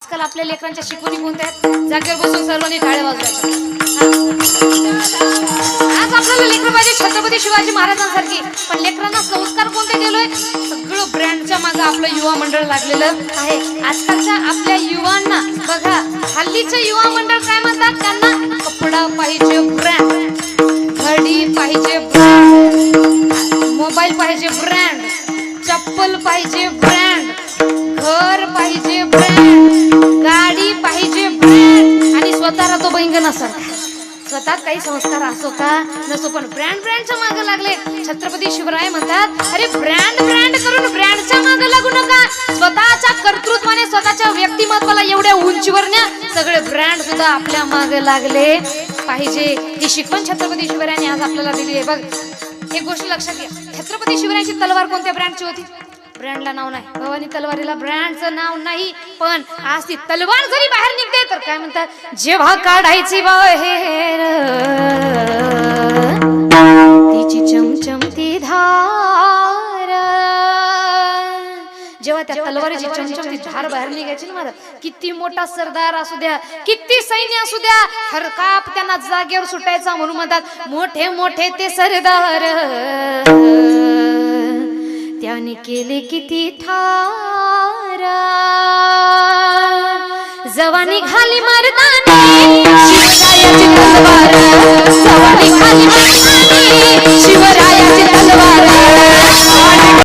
आजकाल आपल्या लेकरांच्या शिकवणी कोणत्या आहेत? जागेवर बसून सर्वांनी टाळ्या वाजवायच्या. आज आपल्याला लेकर पाहिजे छत्रपती शिवाजी महाराजांसारखी, पण लेकरांना संस्कार कोणते दिलोय? सगळं ब्रँडच्या मागे आपलं युवा मंडळ लागलेलं आहे. आजकालच्या आपल्या युवांना बघा, हल्लीचे युवा मंडळ काय म्हणतात? त्यांना कपडा पाहिजे ब्रँड, घडी पाहिजे ब्रँड, मोबाईल पाहिजे ब्रँड, चप्पल पाहिजे ब्रँड, घर पाहिजे ब्रँड, गाडी पाहिजे ब्रँड, आणि स्वतः राहतो बैंगन असं. स्वतः काही संस्कार असो का नसो, पण ब्रँडच्या मागे लागले. छत्रपती शिवराय म्हणतात, अरे ब्रँड करून ब्रँडच्या मागे लागू नका. स्वतःच्या कर्तृत्वाने, स्वतःच्या व्यक्तिमत्वाला एवढ्या उंचीवर न्या. सगळे ब्रँड सुद्धा आपल्या मागे लागले पाहिजे. ही शिकवण छत्रपती शिवरायांनी आज आपल्याला दिली आहे. बघ, एक गोष्ट लक्षात घ्या, छत्रपती शिवरायांची तलवार कोणत्या ब्रँडची होती? ब्रँडला नाव नाही, भवानी तलवारीला ब्रँडचं नाव नाही. पण आज ती तलवार जरी बाहेर निघते तर काय म्हणतात? जेव्हा काढायची बाहेर तिची चमचमती धार, जेव्हा त्या तलवारीची चमचमती धार बाहेर निघायची ना, मला किती मोठा सरदार असू द्या, किती सैन्य असू द्या, हरकाप त्यांना जागेवर सुटायचा. म्हणून म्हणतात, मोठे मोठे ते सरदार त्याने केले किती ठार, जवानी घाली मर्दानी शिवरायाची